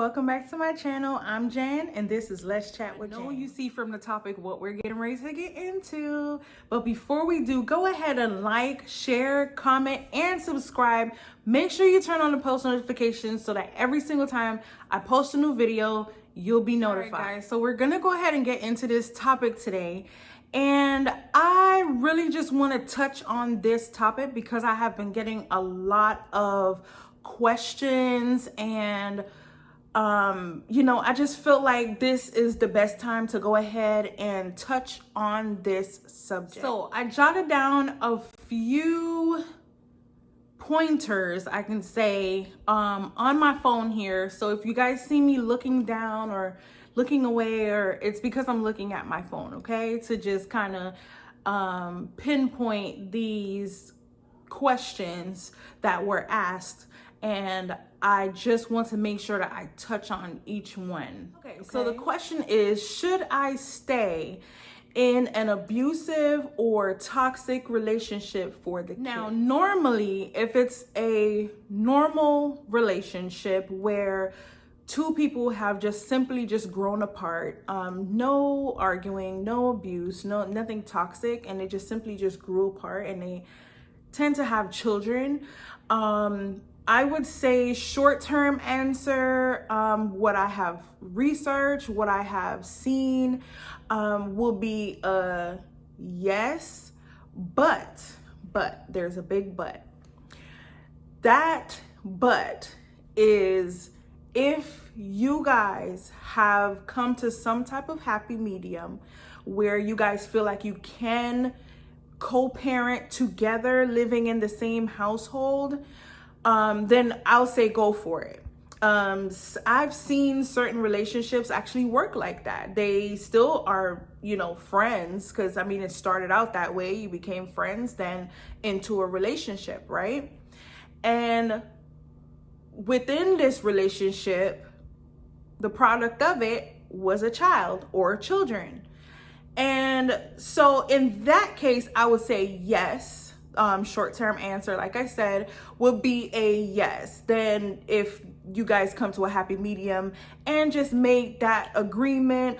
welcome back to my channel. I'm Jan and this is Let's Chat with Jan. I know you see from the topic what we're getting ready to get into, but before we do, go ahead and like, share, comment, and subscribe. Make sure you turn on the post notifications so that every single time I post a new video, you'll be notified. All right, guys, so we're gonna go ahead and get into this topic today. And I really just want to touch on this topic because I have been getting a lot of questions and I just feel like this is the best time to go ahead and touch on this subject. So I jotted down a few pointers, I can say, on my phone here. So if you guys see me looking down or looking away, or it's because I'm looking at my phone, okay? To just kind of pinpoint these questions that were asked, and I just want to make sure that I touch on each one. Okay, so the question is, should I stay in an abusive or toxic relationship for the kids? Now, normally, if it's a normal relationship where two people have just simply grown apart, no arguing, no abuse, nothing toxic, and they just simply grew apart and they tend to have children, I would say short-term answer, what I have researched, what I have seen, will be a yes, but there's a big but. That but is if you guys have come to some type of happy medium where you guys feel like you can co-parent together living in the same household, then I'll say go for it. I've seen certain relationships actually work like that. They still are, friends, because it started out that way. You became friends, then into a relationship, right? And within this relationship, the product of it was a child or children. And so in that case, I would say yes. Short-term answer, like I said, would be a yes. Then if you guys come to a happy medium and just make that agreement,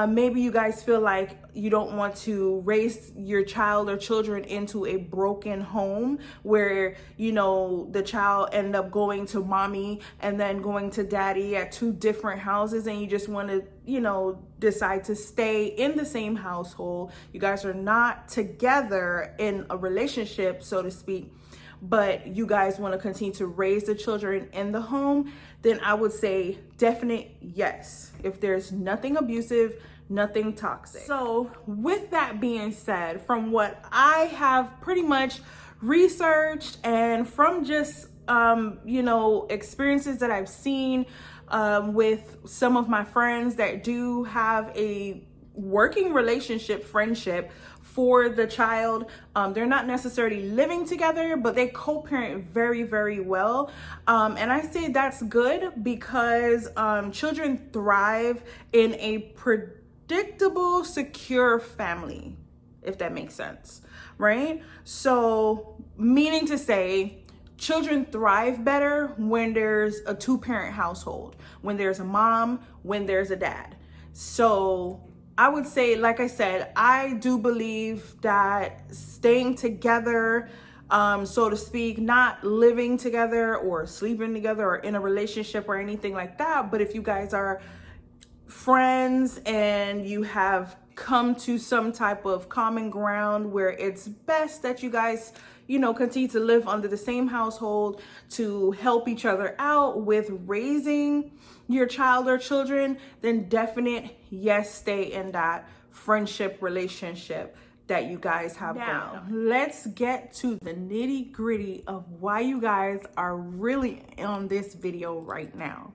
maybe you guys feel like you don't want to raise your child or children into a broken home where, the child end up going to mommy and then going to daddy at two different houses, and you just want to, decide to stay in the same household. You guys are not together in a relationship, so to speak, but you guys want to continue to raise the children in the home, then I would say definite yes. If there's nothing abusive, nothing toxic. So with that being said, from what I have pretty much researched and from just, experiences that I've seen with some of my friends that do have a working relationship, friendship for the child. They're not necessarily living together, but they co-parent very, very well. And I say that's good because children thrive in a predictable, secure family, if that makes sense, right? So meaning to say, children thrive better when there's a two-parent household, when there's a mom, when there's a dad. So I would say, like I said, I do believe that staying together, so to speak, not living together or sleeping together or in a relationship or anything like that, but if you guys are friends and you have come to some type of common ground where it's best that you guys continue to live under the same household to help each other out with raising your child or children, then definite yes, stay in that friendship relationship that you guys have. Now, let's get to the nitty gritty of why you guys are really on this video right now.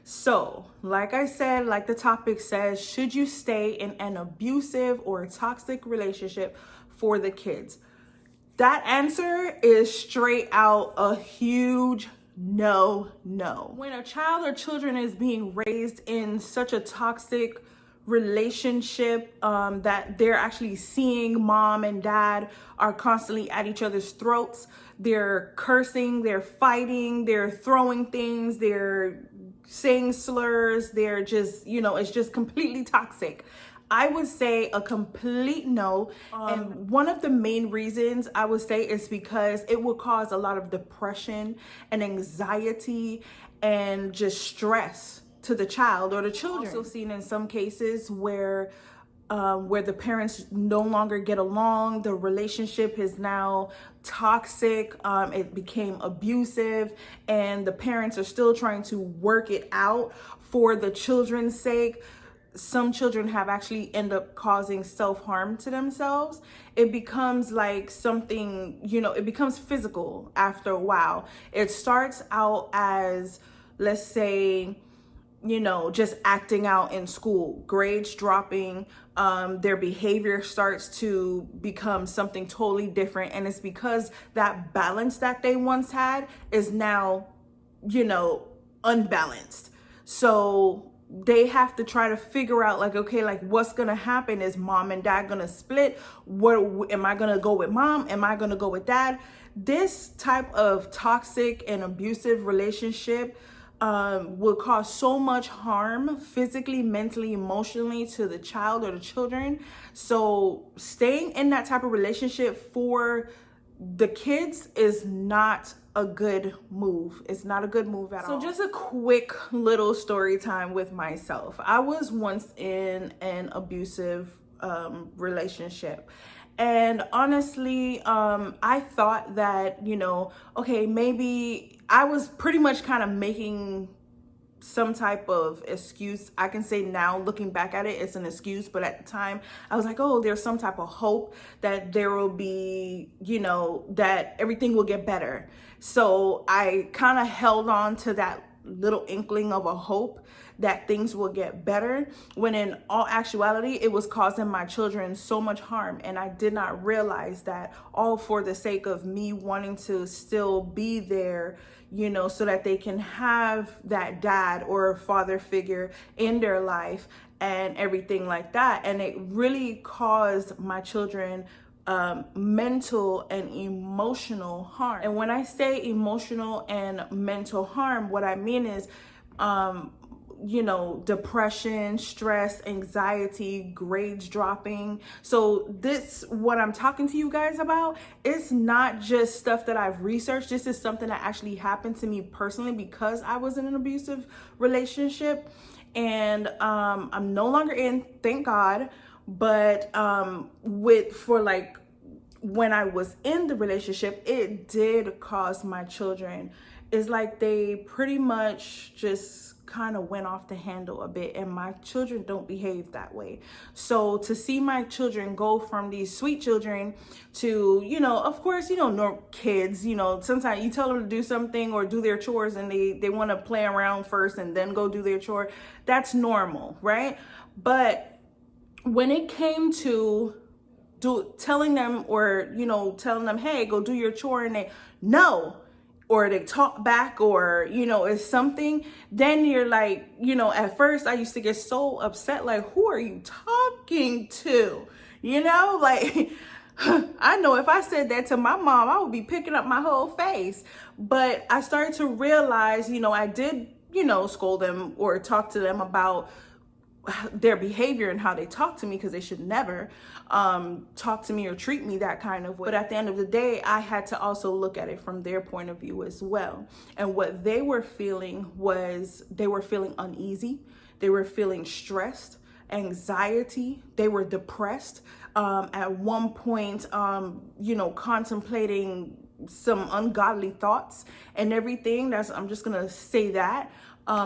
So, like I said, like the topic says, should you stay in an abusive or toxic relationship for the kids? That answer is straight out a huge no. When a child or children is being raised in such a toxic relationship that they're actually seeing mom and dad are constantly at each other's throats, they're cursing, they're fighting, they're throwing things, they're saying slurs. They're just, it's just completely toxic. I would say a complete no. And one of the main reasons I would say is because it will cause a lot of depression and anxiety and just stress to the child or the children. Also seen in some cases where the parents no longer get along, the relationship is now toxic, it became abusive, and the parents are still trying to work it out for the children's sake. Some children have actually end up causing self-harm to themselves. It becomes like something, it becomes physical after a while. It starts out as, let's say, just acting out in school, grades dropping, their behavior starts to become something totally different. And it's because that balance that they once had is now, unbalanced. So they have to try to figure out what's going to happen. Is mom and dad going to split? What am I going to go with mom? Am I going to go with dad? This type of toxic and abusive relationship will cause so much harm physically, mentally, emotionally to the child or the children. So staying in that type of relationship for the kids is not a good move. It's not a good move at all. So just a quick little story time with myself. I was once in an abusive relationship. And honestly, I thought that, okay, maybe I was pretty much kind of making some type of excuse. I can say now, looking back at it, it's an excuse. But at the time, I was like, oh, there's some type of hope that there will be, that everything will get better. So I kind of held on to that little inkling of a hope that things will get better, when in all actuality, it was causing my children so much harm. And I did not realize that, all for the sake of me wanting to still be there, so that they can have that dad or father figure in their life and everything like that. And it really caused my children mental and emotional harm. And when I say emotional and mental harm, what I mean is, depression, stress, anxiety, grades dropping. So what I'm talking to you guys about, it's not just stuff that I've researched. This is something that actually happened to me personally because I was in an abusive relationship. And I'm no longer in, thank God. But when I was in the relationship, it did cause my children. It's like they pretty much just kind of went off the handle a bit, and my children don't behave that way. So to see my children go from these sweet children to, of course, normal kids, sometimes you tell them to do something or do their chores and they want to play around first and then go do their chore. That's normal, right? But when it came to telling them, hey, go do your chore, and they no, or they talk back, or it's something, then you're like, at first I used to get so upset, like, who are you talking to? I know if I said that to my mom, I would be picking up my whole face. But I started to realize, I did, scold them or talk to them about their behavior and how they talk to me, because they should never talk to me or treat me that kind of way. But at the end of the day, I had to also look at it from their point of view as well. And what they were feeling was, they were feeling uneasy, they were feeling stressed, anxiety, they were depressed, at one point, contemplating some ungodly thoughts and everything. I'm just gonna say that,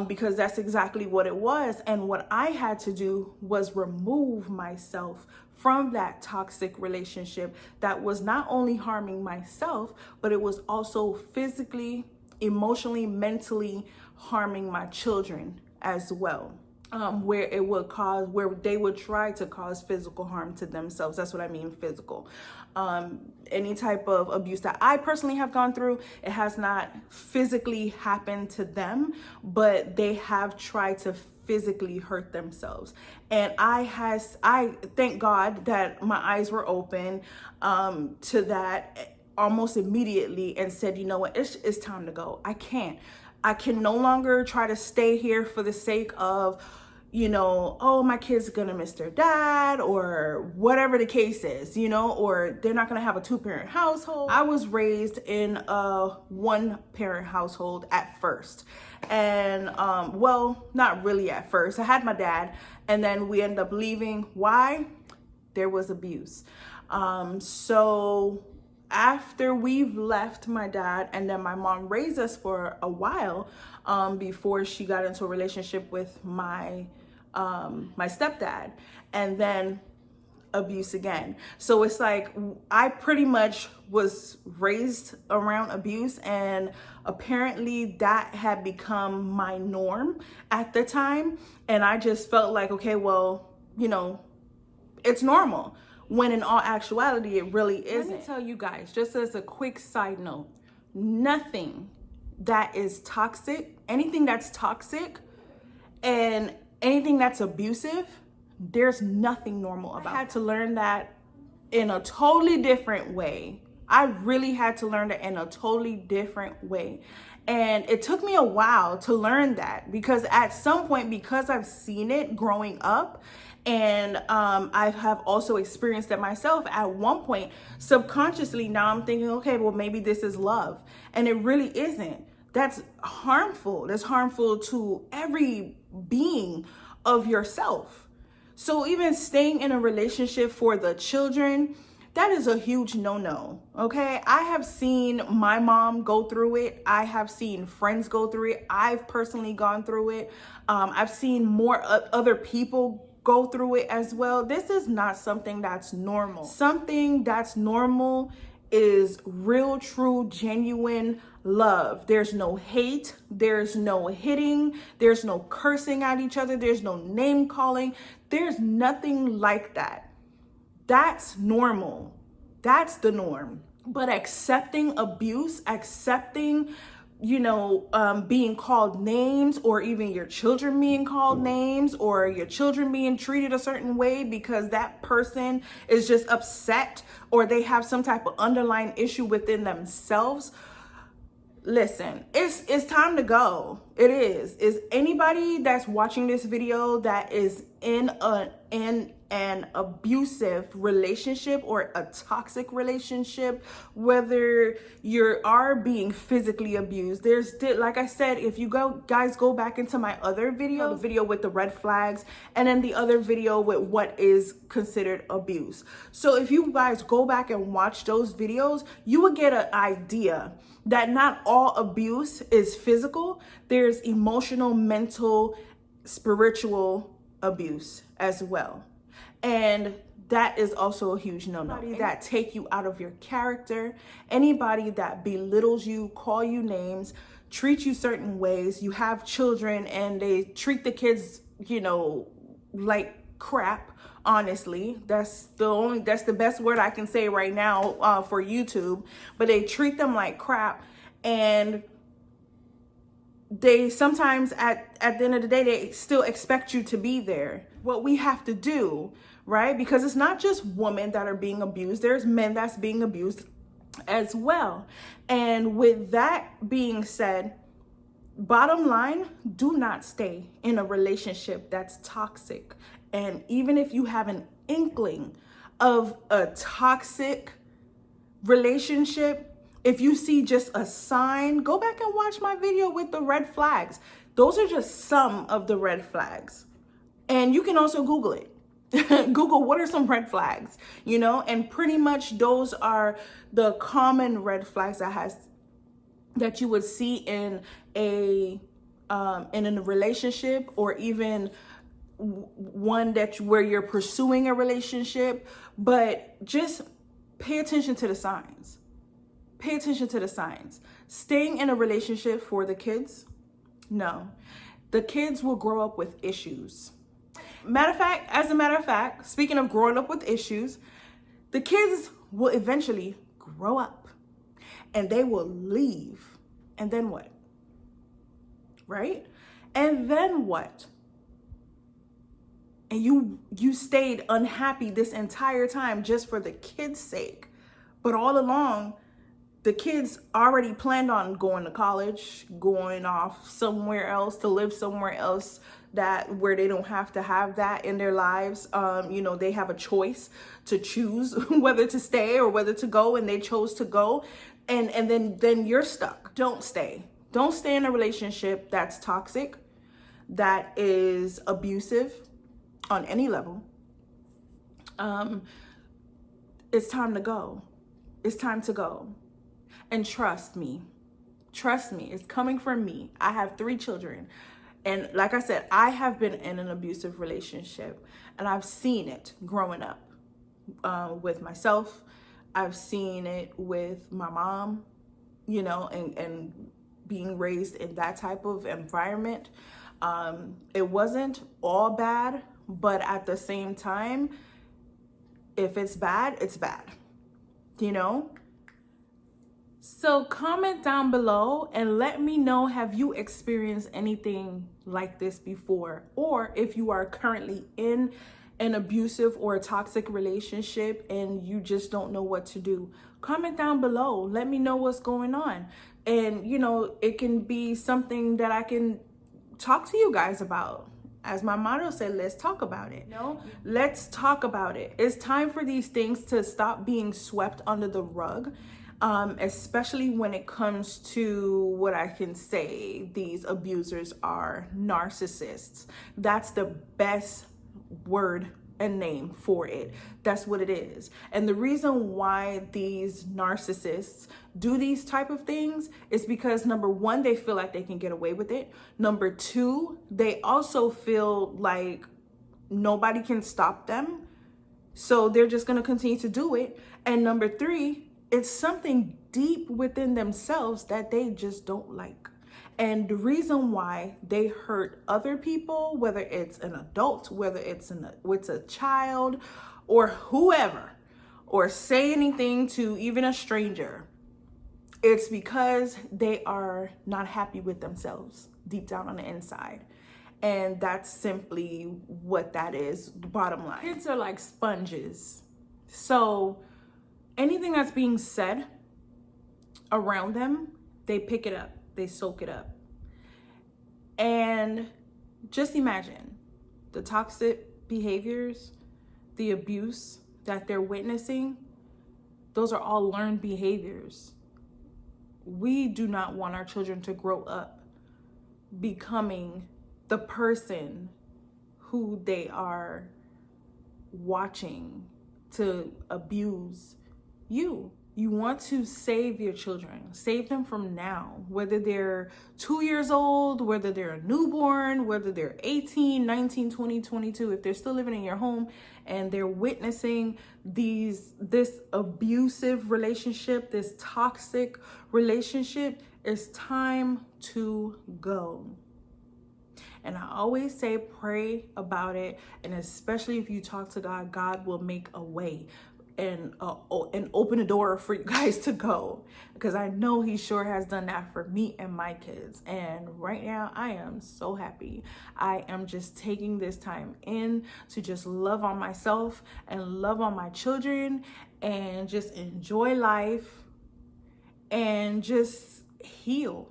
because that's exactly what it was. And what I had to do was remove myself from that toxic relationship that was not only harming myself, but it was also physically, emotionally, mentally harming my children as well. Where they would try to cause physical harm to themselves. That's what I mean, physical. Any type of abuse that I personally have gone through, it has not physically happened to them, but they have tried to physically hurt themselves. And I thank God that my eyes were open to that almost immediately, and said, you know what, it's time to go. I can't. I can no longer try to stay here for the sake of, oh, my kid's gonna miss their dad or whatever the case is, or they're not gonna have a 2-parent household. I was raised in a 1-parent household at first. And, well, not really at first. I had my dad and then we ended up leaving. Why? There was abuse. So after we've left my dad and then my mom raised us for a while, before she got into a relationship with my stepdad, and then abuse again. So it's like I pretty much was raised around abuse, and apparently that had become my norm at the time. And I just felt like, okay, well, it's normal, when in all actuality, it really isn't. Let me tell you guys, just as a quick side note, nothing that is toxic, anything that's toxic and anything that's abusive, there's nothing normal about it. I had to learn that in a totally different way. I really had to learn that in a totally different way. And it took me a while to learn that, because at some point, because I've seen it growing up, and I have also experienced it myself at one point, subconsciously, now I'm thinking, okay, well, maybe this is love. And it really isn't. That's harmful. That's harmful to every being of yourself. So even staying in a relationship for the children, that is a huge no-no, okay? I have seen my mom go through it. I have seen friends go through it. I've personally gone through it. I've seen more other people go through it as well. This is not something that's normal. Something that's normal is real, true, genuine love. There's no hate. There's no hitting. There's no cursing at each other. There's no name calling. There's nothing like that. That's normal. That's the norm. But accepting abuse, accepting, being called names, or even your children being called names, or your children being treated a certain way because that person is just upset or they have some type of underlying issue within themselves. Listen, it's time to go. It is. Is anybody that's watching this video that is in an abusive relationship or a toxic relationship, whether you are being physically abused, like I said, if you guys go back into my other video, the video with the red flags, and then the other video with what is considered abuse. So if you guys go back and watch those videos, you will get an idea that not all abuse is physical. There's emotional, mental, spiritual abuse as well. And that is also a huge no-no. Anybody that take you out of your character, anybody that belittles you, call you names, treat you certain ways. You have children and they treat the kids, like crap. Honestly, that's the best word I can say right now for YouTube. But they treat them like crap, and they sometimes at the end of the day, they still expect you to be there. What we have to do, right? Because it's not just women that are being abused. There's men that's being abused as well. And with that being said, bottom line, do not stay in a relationship that's toxic. And even if you have an inkling of a toxic relationship, if you see just a sign, go back and watch my video with the red flags. Those are just some of the red flags. And you can also Google it. Google what are some red flags, and pretty much those are the common red flags that you would see in a relationship, or even one where you're pursuing a relationship. But just pay attention to the signs. Pay attention to the signs. Staying in a relationship for the kids, no. The kids will grow up with issues. As a matter of fact, speaking of growing up with issues, the kids will eventually grow up and they will leave. And then what? Right? And then what? And you stayed unhappy this entire time just for the kids' sake. But all along, the kids already planned on going to college, going off somewhere else to live somewhere else that where they don't have to have that in their lives. They have a choice to choose whether to stay or whether to go, and they chose to go. And then you're stuck. Don't stay. Don't stay in a relationship that's toxic, that is abusive on any level. It's time to go. It's time to go. And trust me, it's coming from me. I have 3 children. And like I said, I have been in an abusive relationship, and I've seen it growing up with myself. I've seen it with my mom, and being raised in that type of environment. It wasn't all bad, but at the same time, if it's bad, it's bad, So comment down below and let me know, have you experienced anything like this before? Or if you are currently in an abusive or a toxic relationship and you just don't know what to do, comment down below. Let me know what's going on. And, it can be something that I can talk to you guys about. As my motto said, let's talk about it. Let's talk about it. It's time for these things to stop being swept under the rug. Especially when it comes to what I can say, these abusers are narcissists. That's the best word and name for it. That's what it is. And the reason why these narcissists do these type of things is because, number one, they feel like they can get away with it. Number two, they also feel like nobody can stop them. So they're just going to continue to do it. And number three, it's something deep within themselves that they just don't like. And the reason why they hurt other people, whether it's an adult, whether it's a child or whoever, or say anything to even a stranger, it's because they are not happy with themselves deep down on the inside. And that's simply what that is, bottom line. Kids are like sponges. So anything that's being said around them, they pick it up, they soak it up. And just imagine the toxic behaviors, the abuse that they're witnessing, those are all learned behaviors. We do not want our children to grow up becoming the person who they are watching to abuse you. You want to save your children, save them from now, whether they're 2 years old, whether they're a newborn, whether they're 18, 19, 20, 22, if they're still living in your home and they're witnessing this abusive relationship, this toxic relationship, it's time to go. And I always say, pray about it. And especially if you talk to God, God will make a way and open a door for you guys to go, because I know he sure has done that for me and my kids. And right now I am so happy. I am just taking this time in to just love on myself and love on my children and just enjoy life and just heal.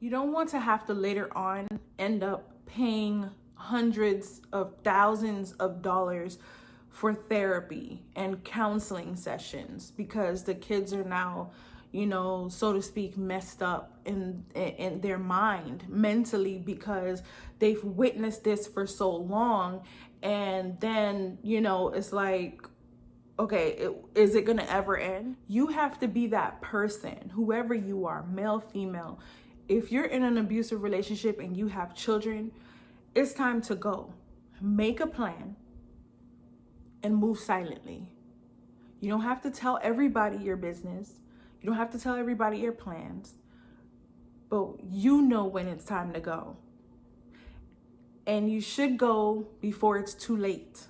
You don't want to have to later on end up paying hundreds of thousands of dollars for therapy and counseling sessions because the kids are now, so to speak, messed up in their mind mentally because they've witnessed this for so long. And then, it's like, okay, is it gonna ever end? You have to be that person, whoever you are, male, female. If you're in an abusive relationship and you have children, it's time to go. Make a plan and move silently. You don't have to tell everybody your business. You don't have to tell everybody your plans, but you know when it's time to go. And you should go before it's too late.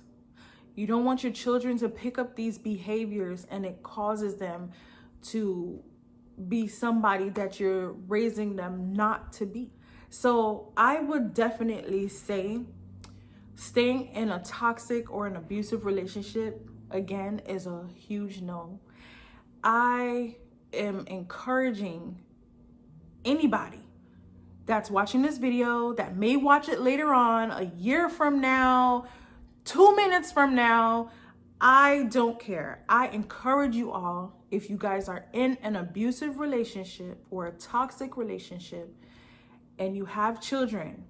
You don't want your children to pick up these behaviors and it causes them to be somebody that you're raising them not to be. So I would definitely say staying in a toxic or an abusive relationship, again, is a huge no. I am encouraging anybody that's watching this video, that may watch it later on, a year from now, 2 minutes from now, I don't care. I encourage you all, if you guys are in an abusive relationship or a toxic relationship and you have children,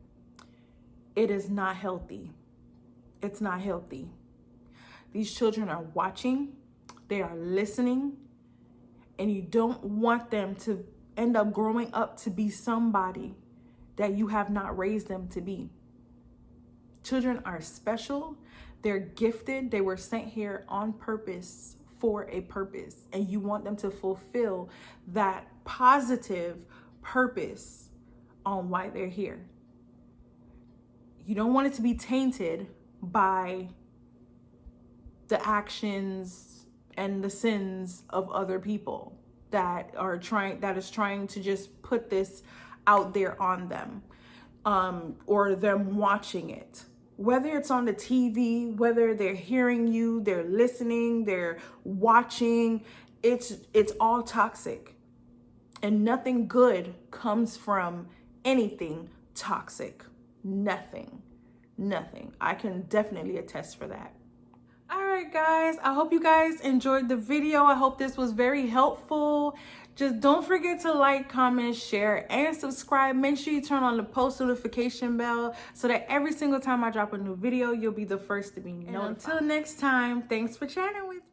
it is not healthy. It's not healthy. These children are watching, they are listening, and you don't want them to end up growing up to be somebody that you have not raised them to be. Children are special. They're gifted. They were sent here on purpose for a purpose, and you want them to fulfill that positive purpose on why they're here. You don't want it to be tainted by the actions and the sins of other people that is trying to just put this out there on them, or them watching it. Whether it's on the TV, whether they're hearing you, they're listening, they're watching, it's all toxic. And nothing good comes from anything toxic. Nothing. I can definitely attest for that. All right, guys, I hope you guys enjoyed the video. I hope this was very helpful. Just don't forget to like, comment, share, and subscribe. Make sure you turn on the post notification bell so that every single time I drop a new video, you'll be the first to be notified. Until next time, thanks for chatting with me.